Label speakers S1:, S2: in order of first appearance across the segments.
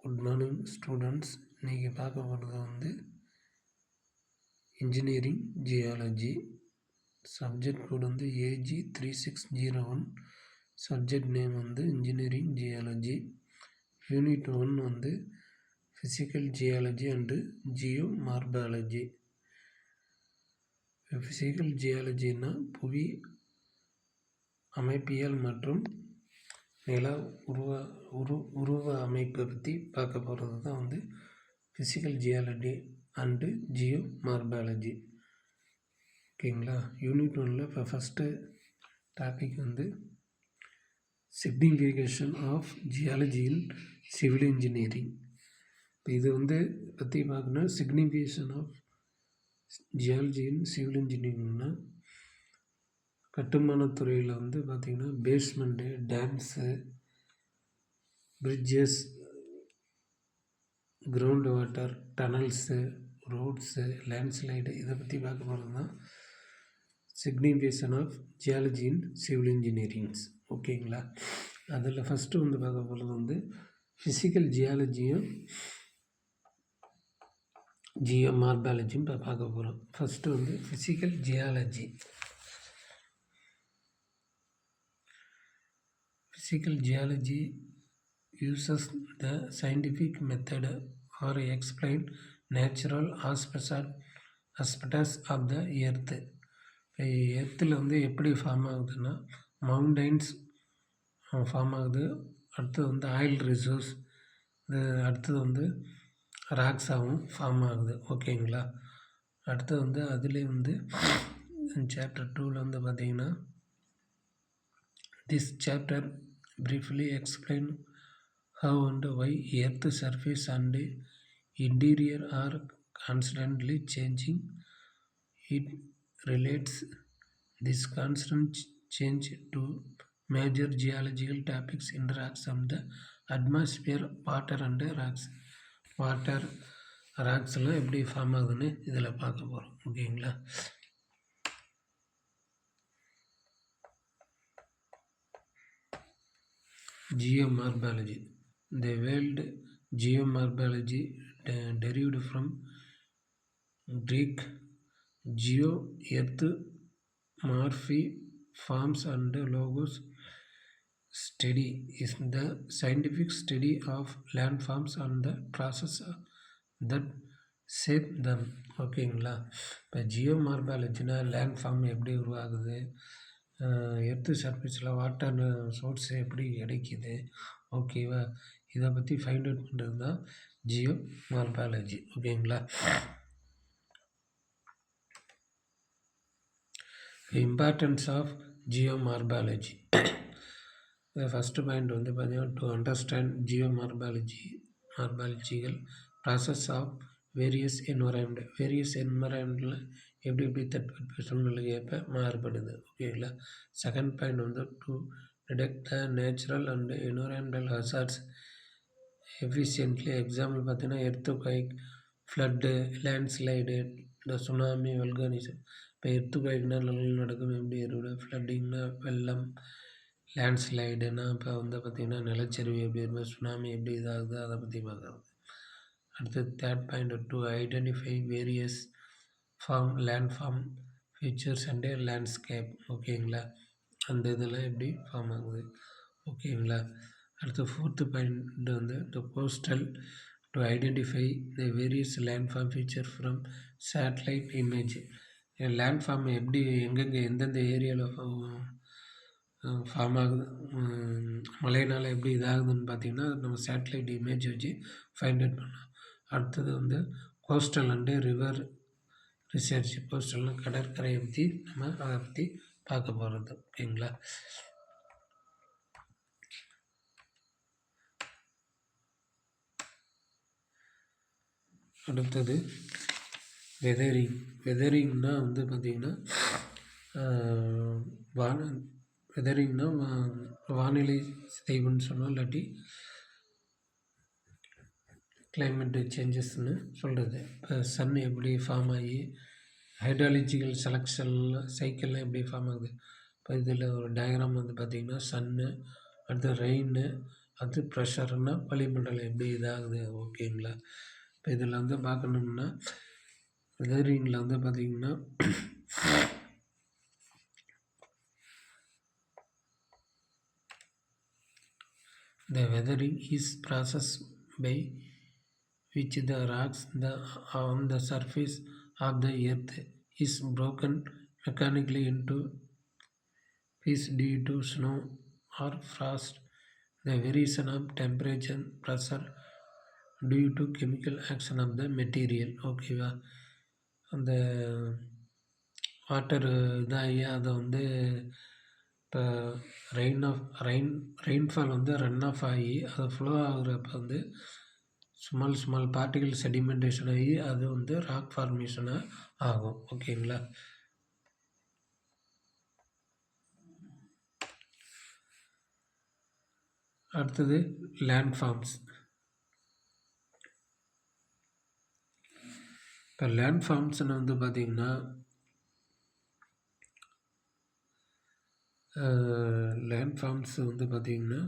S1: Good morning students. இன்றைக்கி பார்க்க போகிறது வந்து இன்ஜினியரிங் ஜியாலஜி. சப்ஜெக்ட் கோட் வந்து AG3601. சப்ஜெக்ட் நேம் வந்து இன்ஜினியரிங் ஜியாலஜி. யூனிட் 1 வந்து physical geology and geomorphology. Physical ஜியாலஜின்னா புவி அமைப்பியல் மற்றும் நில உருவ அமைப்பை பற்றி பார்க்க போகிறது தான் வந்து physical geology and geomorphology. ஓகேங்களா. யூனிட் 1ல் இப்போ ஃபஸ்ட்டு டாபிக் வந்து signification of geology in civil engineering. இப்போ இது வந்து பற்றி பார்க்கணுன்னா signification of geology in civil இன்ஜினியரிங்னா கட்டுமானத்துறையில் வந்து பார்த்திங்கன்னா basement, dams, bridges, ground water, tunnels, roads, landslide இதை பற்றி பார்க்க போகிறது தான் signification of geology in civil engineerings. ஓகேங்களா. அதில் ஃபஸ்ட்டு வந்து பார்க்க போகிறது வந்து ஃபிசிக்கல் ஜியாலஜியும் ஜியோ மார்பாலஜியும் இப்போ பார்க்க போகிறோம். ஃபஸ்ட்டு வந்து physical geology. Physical geology uses the scientific method or explain natural aspects of the earth. எர்த்தில் வந்து எப்படி ஃபார்ம் ஆகுதுன்னா மவுண்டைன்ஸ் ஃபார்ம் ஆகுது. அடுத்தது வந்து ஆயில் ரிசோர்ஸ், இது அடுத்தது வந்து ராக்ஸாகவும் ஃபார்ம் ஆகுது. ஓகேங்களா. அடுத்தது வந்து அதுலேயே வந்து சாப்டர் 2ல் வந்து பார்த்திங்கன்னா this chapter briefly explain how and why earth surface and interior are constantly changing. It relates this constant change to major geological topics in rocks from the atmosphere, water and rocks. Water, ராக்ஸ்லாம் எப்படி form ஆகுதுன்னு இதில் பார்க்க போகிறோம். ஓகேங்களா. Geomorphology. The word geomorphology derived from Greek geo, earth, morphe, forms and logos. Study is the scientific study of landforms and the process that shape them. ஓகேங்களா. இப்போ ஜியோமார்பாலஜினா landform எப்படி உருவாகுது, எர்த்து சர்ஃபேஸில் வாட்டர் சோர்ஸ் எப்படி கிடைக்கிது, ஓகேவா, இதை பற்றி ஃபைண்ட் அவுட் பண்ணுறது தான் ஜியோ மார்பாலஜி. ஓகேங்களா. Importance of geomorphology. First point வந்து பார்த்தீங்கன்னா to understand geomorphological process of various என்வரான்மெண்டில் எப்படி தட்பவெட்ப சூழ்நிலைக்கு ஏற்ப மாறுபடுது. ஓகேங்களா. செகண்ட் பாயிண்ட் வந்து to detect the natural and environmental hazards efficiently. Example பார்த்தீங்கன்னா எர்த்குவைக், ஃப்ளட்டு, லேண்ட்ஸ்லைடு, இந்த சுனாமி, வல்கானிசம். இப்போ எர்த்குவைக்னா நிலநடுக்கம் எப்படி ஏற்படும், ஃப்ளட்டிங்னா வெள்ளம், லேண்ட்ஸ்லைடுனா இப்போ வந்து பார்த்திங்கன்னா நிலச்சரிவு எப்படி இருக்கும், சுனாமி எப்படி இதாகுது, அதை பற்றி பார்க்குறது. அடுத்தது third point to identify various landform features and landscape. ஓகேங்களா. அந்த இதெல்லாம் எப்படி ஃபார்ம் ஆகுது. ஓகேங்களா. அடுத்து ஃபோர்த்து பாயிண்ட் வந்து to coastal to identify the various landform feature from satellite image. Landform எப்படி எங்கெங்கே எந்தெந்த ஏரியாவில் ஃபார்ம் ஆகுது, மழையினால் எப்படி இதாகுதுன்னு பார்த்திங்கன்னா நம்ம சேட்டலைட் இமேஜ் வச்சு ஃபைண்ட் அவுட் பண்ணோம். அடுத்தது வந்து கோஸ்டல் அண்டு ரிவர் ரிசர்ச். கோஸ்டல்னா கடற்கரையை பற்றி நம்ம அதை பற்றி பார்க்க போகிறது. ஓகேங்களா. அடுத்தது வெதரிங்னா வந்து பார்த்திங்கன்னா வானிலை சிதைவுன்னு சொன்னோம், இல்லாட்டி கிளைமேட்டு சேஞ்சஸ்ன்னு சொல்கிறது. இப்போ சன் எப்படி ஃபார்ம் ஆகி ஹைட்ராலஜிக்கல் சைக்கிள்லாம் எப்படி ஃபார்ம் ஆகுது. இப்போ இதில் ஒரு டயக்ராம் வந்து பார்த்திங்கன்னா சன்னு, அடுத்து ரெயின்னு, அது ப்ரெஷர்னா வளிமண்டலம் எப்படி இதாகுது ஓகேங்களா. இப்போ இதில் வந்து பார்க்கணும்னா வெதரிங்கில் வந்து பார்த்திங்கன்னா the weathering is process by which the rocks on the surface of the earth is broken mechanically into pieces due to snow or frost, the variation of temperature, pressure due to chemical action of the material. ஓகேவா. அந்த water இதாகி அதை வந்து இப்போ rainfall வந்து run of ஆகி அது flow ஆகுறப்ப வந்து ஸ்மால் பார்ட்டிகல் செடிமெண்டேஷன் ஆகி அது வந்து ராக் ஃபார்மேஷனாக ஆகும் ஓகேங்களா. அடுத்தது லேண்ட் ஃபார்ம்ஸ். இப்போ லேண்ட் ஃபார்ம்ஸ்னு வந்து பார்த்திங்கன்னா லேண்ட் ஃபார்ம்ஸ் வந்து பார்த்திங்கன்னா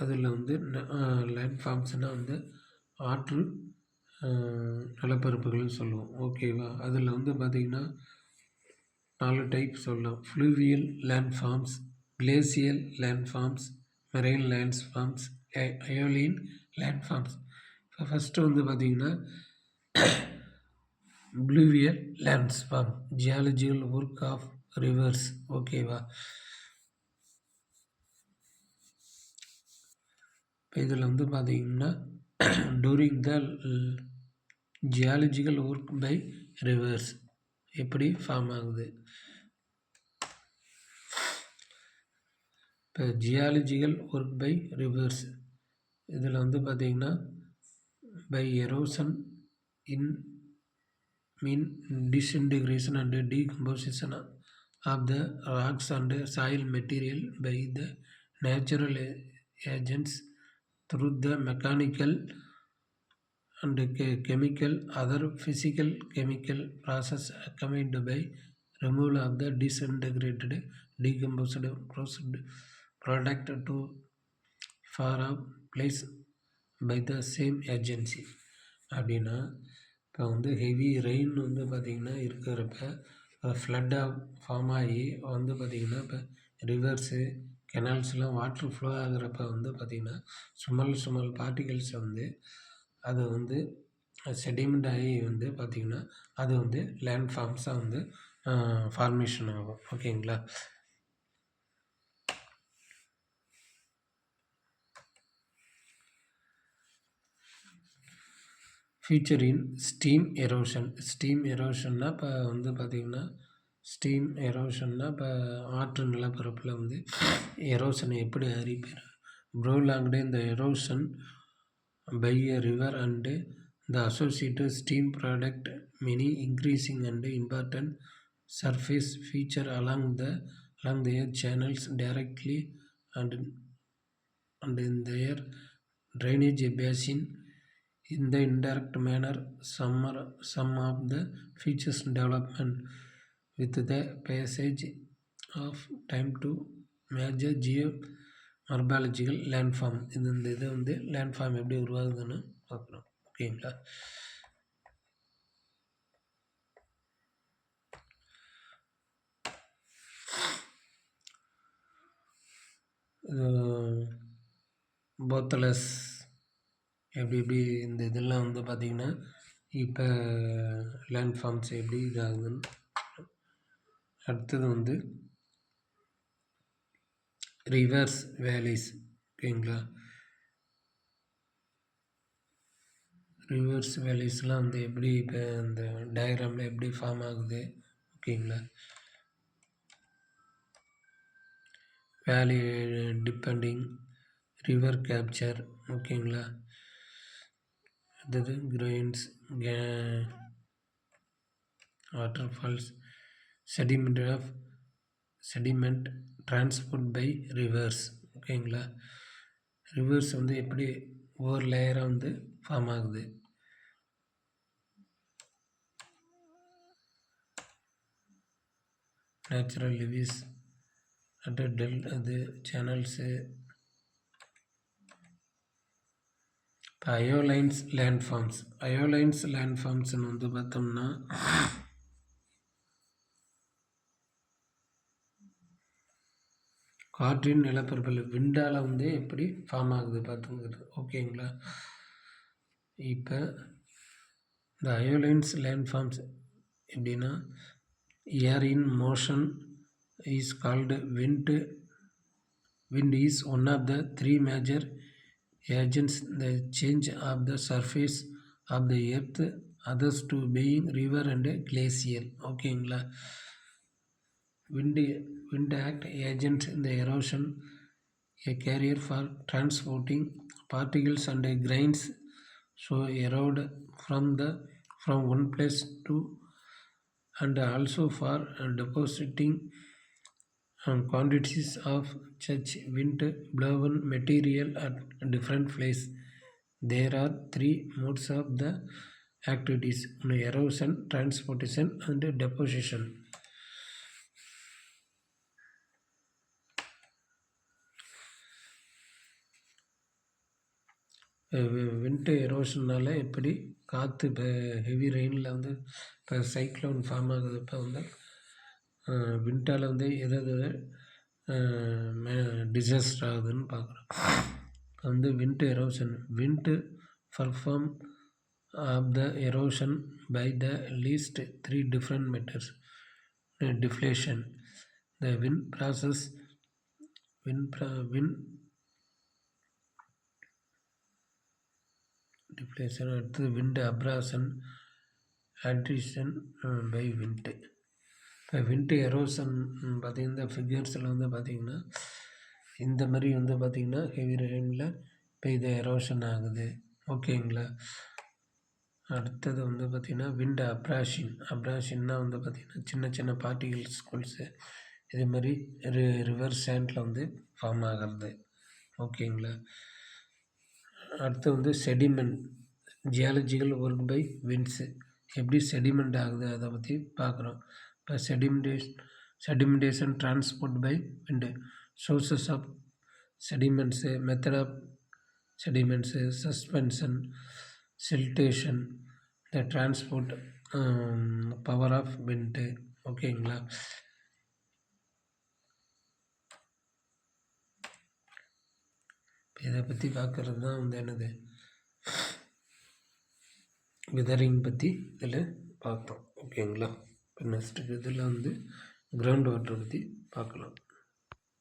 S1: அதில் வந்து லேண்ட் ஃபார்ம்ஸ்னால் வந்து ஆற்று நிலப்பரப்புகள்னு சொல்லுவோம் ஓகேவா. அதில் வந்து பார்த்திங்கன்னா 4 டைப் சொல்லலாம். Fluvial landforms, glacial landforms, marine landforms, aeolian landforms. இப்போ ஃபஸ்ட்டு வந்து பார்த்திங்கன்னா fluvial lands form, geological work of rivers ஓகேவா. இப்போ இதில் வந்து பார்த்திங்கன்னா during the geological work by rivers எப்படி ஃபார்ம் ஆகுது. இப்போ ஜியாலஜிக்கல் ஒர்க் பை ரிவர்ஸ் இதில் வந்து பார்த்திங்கன்னா by erosion in mean disintegration and decomposition of the rocks and soil material by the natural agents through the mechanical and chemical other physical chemical process accompanied by removal of the disintegrated decomposed product to far off place by the same agency. அப்படின்னா இப்போ வந்து heavy rain வந்து பார்த்திங்கன்னா இருக்கிறப்ப ஃப்ளட்டாக form ஆகி வந்து பார்த்திங்கன்னா இப்போ ரிவர்ஸு கெனால்ஸ்லாம் வாட்ரு ஃப்ளோ ஆகிறப்ப வந்து பார்த்திங்கன்னா ஸ்மால் பார்ட்டிகல்ஸ் வந்து அது வந்து செடிமெண்ட் ஆகி வந்து பார்த்திங்கன்னா அது வந்து லேண்ட் ஃபார்ம்ஸாக வந்து ஃபார்மேஷன் ஆகும் ஓகேங்களா. Future in steam erosion. Steam எரோஷன்னா இப்போ வந்து பார்த்திங்கன்னா ஸ்டீம் எரோஷன்னா இப்போ ஆற்று நிலப்பரப்பில் வந்து எரோஷனை எப்படி அறிவிப்பார். ப்ரோலாங்டு இந்த erosion by a river and the associated stream product many increasing and important surface feature along their channels directly and in their drainage basin. In the indirect manner, some of the features development with the passage of time to major geomorphological landform. இந்த இது வந்து landform எப்படி உருவாகுதுன்னு பார்க்குறோம் ஓகேங்களா. போத்தலஸ் எப்படி இந்த இதெல்லாம் வந்து பார்த்திங்கன்னா இப்போ லேண்ட் ஃபார்ம்ஸ் எப்படி இதாகுதுன்னு. அடுத்தது வந்து ரிவர்ஸ் வேலிஸ் ஓகேங்களா. ரிவர்ஸ் வேலிஸ்லாம் வந்து எப்படி இப்போ இந்த டயக்ராமில் எப்படி ஃபார்ம் ஆகுது ஓகேங்களா. வேலி டிபெண்டிங் ரிவர் கேப்சர் ஓகேங்களா. அடுத்தது grains waterfalls sediment transport by rivers ஓகேங்களா. ரிவர்ஸ் வந்து எப்படி ஒவ்வொரு லேயராக வந்து ஃபார்ம் ஆகுது. நேச்சுரல் லிவிஸ் அது சேனல்ஸு. இப்போ அயோலைன்ஸ் லேண்ட்ஃபார்ம்ஸ்னு வந்து பார்த்தோம்னா காற்றின் நிலப்பரப்பில் விண்டால் வந்து எப்படி ஃபார்ம் ஆகுது பார்த்துங்கிறது. ஓகேங்களா. இப்போ இந்த அயோலைன்ஸ் லேண்ட்ஃபார்ம்ஸ் எப்படின்னா air in motion is called wind is one of the three major agents the change of the surface of the earth, others to being river and glacial. ஓகேங்களா. wind act agent the erosion, a carrier for transporting particles and grains, so erode from one place to and also for depositing quantities of such wind blown material at different places. There are three modes of the activities: erosion, transportation and deposition. Wind எரோஷனால் எப்படி காற்று இப்போ heavy ரெயினில் வந்து இப்போ cyclone form ஆகுது. இப்போ வந்து விண்டால் வந்து எதாவது டிசாஸ்டர் ஆகுதுன்னு பார்க்குறோம். இப்போ வந்து wind erosion. Wind perform of the erosion by the least 3 different methods. Deflation, the wind process, wind deflation. அடுத்தது wind abrasion, attrition by wind. இப்போ விண்ட் எரோஷன் பார்த்திங்கன்னா இந்த ஃபிகர்ஸில் வந்து பார்த்திங்கன்னா இந்த மாதிரி வந்து பார்த்திங்கன்னா ஹெவி ரெயினில் இப்போ இது எரோஷன் ஆகுது. ஓகேங்களா. அடுத்தது வந்து பார்த்திங்கன்னா விண்ட் அப்ராஷின்னா வந்து பார்த்திங்கன்னா சின்ன சின்ன பார்ட்டிகல்ஸ்கள்ஸு இது மாதிரி ரிவர் சேண்டில் வந்து ஃபார்ம் ஆகிறது. ஓகேங்களா. அடுத்து வந்து செடிமெண்ட், ஜியாலஜிக்கல் ஒர்க் பை விண்ட்ஸு, எப்படி செடிமெண்ட் ஆகுது அதை பற்றி பார்க்குறோம். இப்போ sedimentation transport by wind, sources of sediments, method of sediments, suspension, siltation, the transport, power of wind. ஓகேங்களா. இதை பற்றி பார்க்குறது தான் வந்து என்னது வெதரிங் பற்றி இதில் பார்த்தோம். ஓகேங்களா. இப்போ நெக்ஸ்ட்டு இதில் வந்து கிரவுண்ட் வாட்டரை பற்றி பார்க்கலாம்.